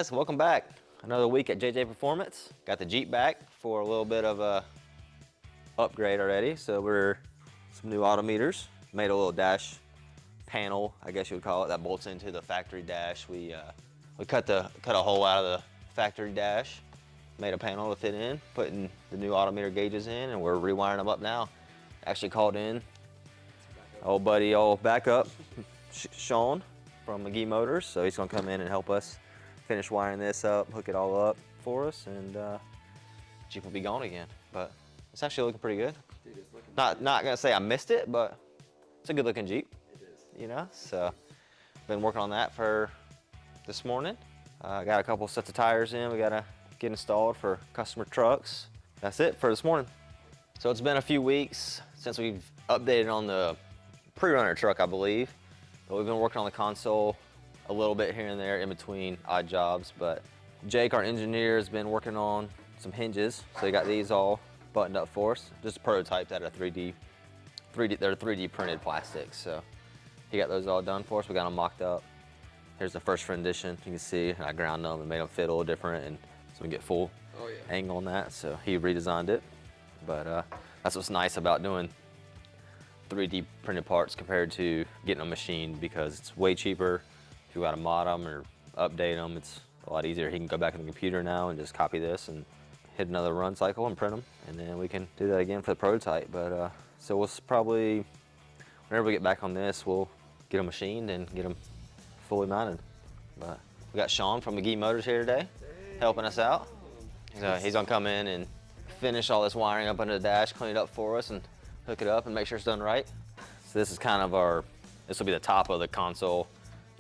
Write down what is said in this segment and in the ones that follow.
guys, welcome back. Another week at JJ Performance. Got the Jeep back for a little bit of a upgrade already. So we're some new autometers. Made a little dash panel, I guess you would call it, that bolts into the factory dash. We cut a hole out of the factory dash, made a panel to fit in, putting the new autometer gauges in, and we're rewiring them up now. Actually called in old buddy, backup, Sean from McGee Motors. So he's gonna come in and help us finish wiring this up, hook it all up for us, and Jeep will be gone again. But it's actually looking pretty good. Dude, it's looking Not gonna say I missed it, but it's a good looking Jeep. It is. You know, so been working on that for this morning. Got a couple sets of tires in. We gotta get installed for customer trucks. That's it for this morning. So it's been a few weeks since we've updated on the Prerunner truck, I believe. But we've been working on the console a little bit here and there in between odd jobs. But Jake, our engineer, has been working on some hinges. So he got these all buttoned up for us. Just a prototype that are 3D, they're 3D printed plastics. So he got those all done for us. We got them mocked up. Here's the first rendition. You can see I ground them and made them fit a little different, and so we get full angle on that. So he redesigned it. But that's what's nice about doing 3D printed parts compared to getting a machine, because it's way cheaper. If you got to mod them or update them, it's a lot easier. He can go back in the computer now and just copy this and hit another run cycle and print them, and then we can do that again for the prototype. But so we'll probably, whenever we get back on this, we'll get them machined and get them fully mounted. But we got Sean from McGee Motors here today, helping us out. So he's gonna come in and finish all this wiring up under the dash, clean it up for us, and hook it up and make sure it's done right. So this is kind of this will be the top of the console,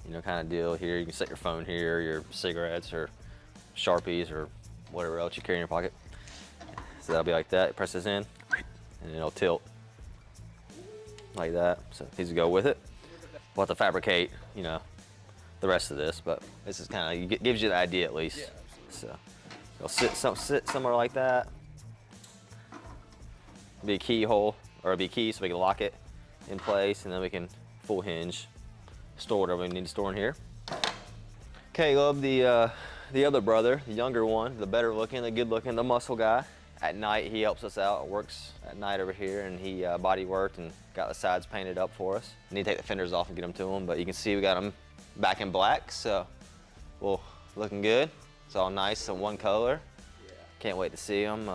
you know, kind of deal here. You can set your phone here, your cigarettes or Sharpies or whatever else you carry in your pocket. So that'll be like that. It presses in and it'll tilt like that. So it needs to go with it. We'll have to fabricate, you know, the rest of this, but this is kind of, gives you the idea at least. Yeah, so it'll sit somewhere like that. Be a keyhole, or be a key so we can lock it in place, and then we can full hinge, store whatever we need to store in here. Caleb, the other brother, the younger one, the better looking, the good looking, the muscle guy. At night he helps us out, works at night over here, and he body worked and got the sides painted up for us. I need to take the fenders off and get them to him, but you can see we got them back in black, so well, looking good. It's all nice in one color. Yeah. Can't wait to see them.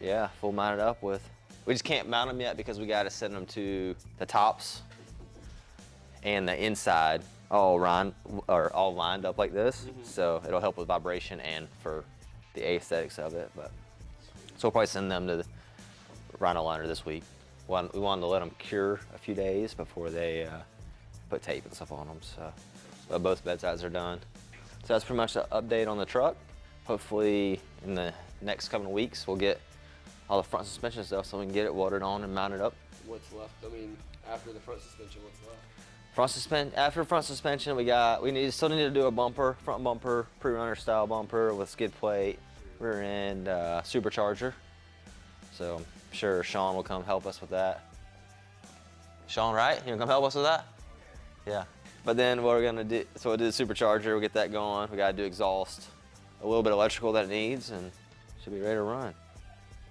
Yeah, full mounted up with. We just can't mount them yet because we got to send them to the tops and the inside all lined up like this. So it'll help with vibration and for the aesthetics of it. But so we'll probably send them to the Rhino liner this week. We wanted to let them cure a few days before they put tape and stuff on them. So but both bedsides are done. So that's pretty much the update on the truck. Hopefully in the next couple of weeks we'll get all the front suspension stuff so we can get it welded on and mounted up. What's left? I mean, after the front suspension, what's left? After front suspension, we still need to do a front bumper, Prerunner style bumper with skid plate, rear end supercharger. So I'm sure Sean will come help us with that. Sean, right? You gonna come help us with that? Yeah. But then what we're gonna do, so we'll do the supercharger, we'll get that going. We gotta do exhaust, a little bit of electrical that it needs, and should be ready to run.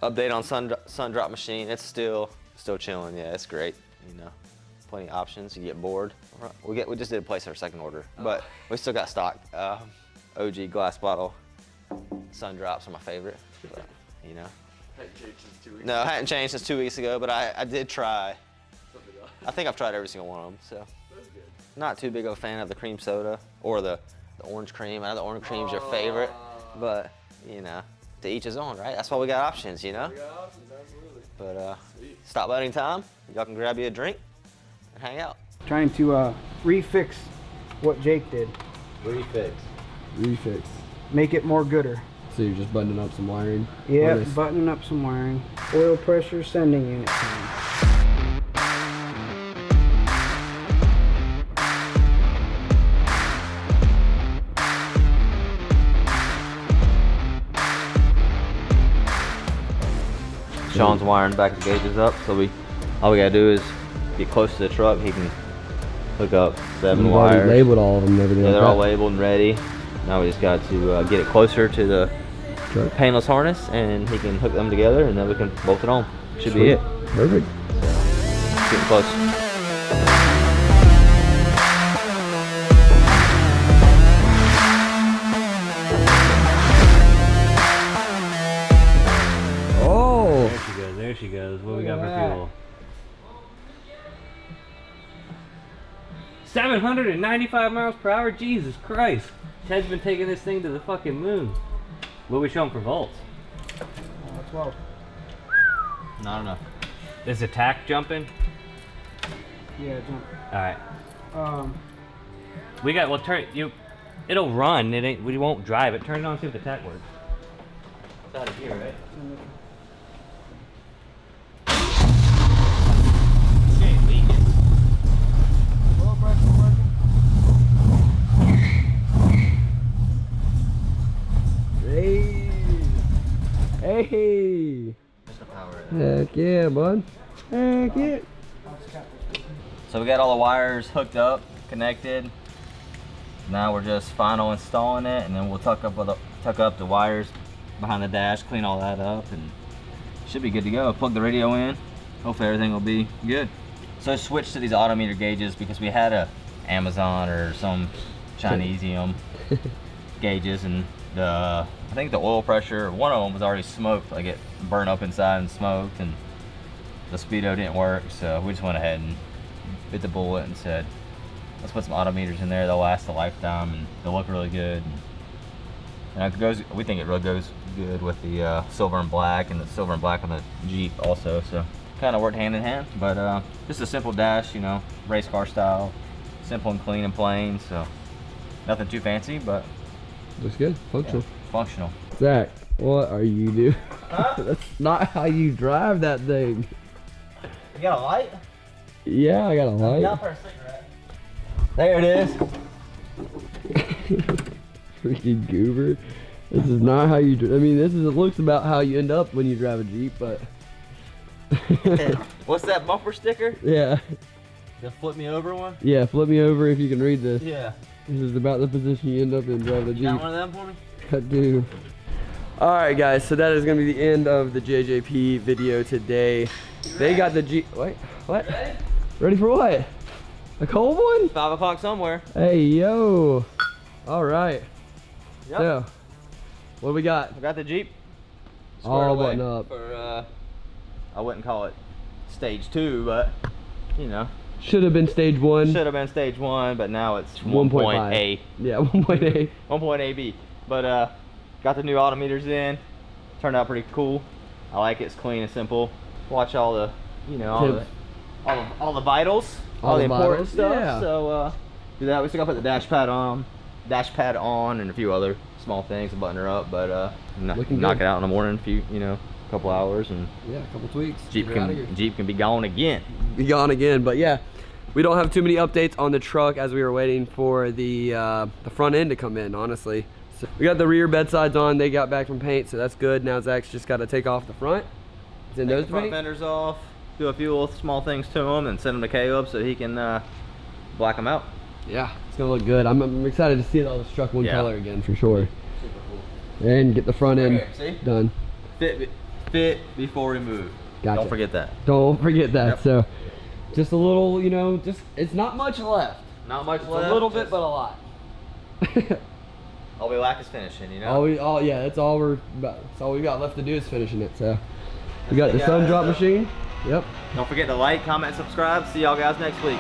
Update on sun drop machine. It's still chilling. Yeah, it's great. You know, plenty of options. You get bored. We just did place our second order, but we still got stock. OG glass bottle sun drops are my favorite. But, you know. Hadn't changed since 2 weeks. No, it hadn't changed since 2 weeks ago, but I did try. Something else. I think I've tried every single one of them. So That's good. not too big of a fan of the cream soda or the orange cream. I know the orange cream's your favorite, but you know. To each his own, right? That's why we got options, you know? We got options, absolutely. But Sweet. stop by any time. Y'all can grab you a drink and hang out. Trying to refix what Jake did. Refix. Make it more gooder. So you're just buttoning up some wiring? Yep, buttoning up some wiring. Oil pressure sending unit time. Sean's wiring back the gauges up, so all we gotta do is get close to the truck. He can hook up 7 You've wires. already labeled all of them and everything. Yeah, they're like all labeled and ready. Now we just got to get it closer to the painless harness, and he can hook them together, and then we can bolt it on. Should be it. Perfect. Getting close. Oh! There she goes, there she goes. What we got for fuel? 795 miles per hour? Jesus Christ. Ted's been taking this thing to the fucking moon. What are we showing for volts? 12. Not enough. Is the tack jumping? Yeah, jump. Alright. We got, well, turn, it'll run, it ain't, we won't drive it. Turn it on and see if the tack works. It's out of here, right? Hey! Hey! Heck yeah, bud. Heck yeah. So we got all the wires hooked up, connected. Now we're just final installing it, and then we'll tuck up the wires behind the dash, clean all that up, and should be good to go. Plug the radio in. Hopefully everything will be good. So I switched to these autometer gauges because we had a Amazon or some Chinesium gauges, and I think the oil pressure, one of them was already smoked, like it burned up inside and smoked, and the speedo didn't work. So we just went ahead and bit the bullet and said, let's put some autometers in there. They'll last a lifetime and they'll look really good. And it goes, we think it really goes good with the silver and black, and the silver and black on the Jeep also. So kind of worked hand in hand, but just a simple dash, you know, race car style, simple and clean and plain. So nothing too fancy, but Looks good. Functional. yeah, functional. Zach, what are you doing? Huh? That's not how you drive that thing. You got a light? Yeah, I got a light. Not for a cigarette. There it is. Freaking goober. This is not how you. I mean, it looks about how you end up when you drive a Jeep, but. What's that bumper sticker? Yeah. The flip me over one? Yeah. Flip me over if you can read this. Yeah. This is about the position you end up in driving a Jeep. You got one of them for me? I do. Alright guys, so that is going to be the end of the JJP video today. They got the Jeep. Wait, what? Ready for what? A cold one? 5 o'clock somewhere. Hey, yo. Alright. Yep. So, what do we got? I got the Jeep All squared away buttoned up. for, I wouldn't call it stage 2, but, you know. Should have been stage 1. Should have been stage 1, but now it's 1.5. 1.A. Yeah, 1.8. 1.AB. But, got the new autometers in. Turned out pretty cool. I like it. It's clean and simple. Watch all the, you know, all the vitals, all the important vitals, stuff. yeah. So do that. We still got to put the dash pad on, and a few other small things to button her up. But knock Looking it good. out in the morning, a couple hours, and Yeah, a couple tweaks. Jeep Get her outta here. Jeep can be gone again. Be gone again. But yeah, we don't have too many updates on the truck as we were waiting for the front end to come in, honestly. So we got the rear bed sides on. They got back from paint, so that's good. Now Zach's just got to take off the front. Then Take those the front paint. fenders off, do a few little small things to them, and send them to Caleb so he can black them out. Yeah, it's gonna look good. I'm excited to see it all this truck one Yeah. color again for sure. Super cool. And get the front end Right here, see? done. Fit before we move. Gotcha. Don't forget that. Don't forget that. Yep. So, just a little, you know, it's not much left. Not much It's left. a little bit, but a lot. All we lack is finishing, you know? Yeah, that's all we got left to do is finishing it. So, we got the Yeah. sun drop machine. Yep. Don't forget to like, comment, subscribe. See y'all guys next week.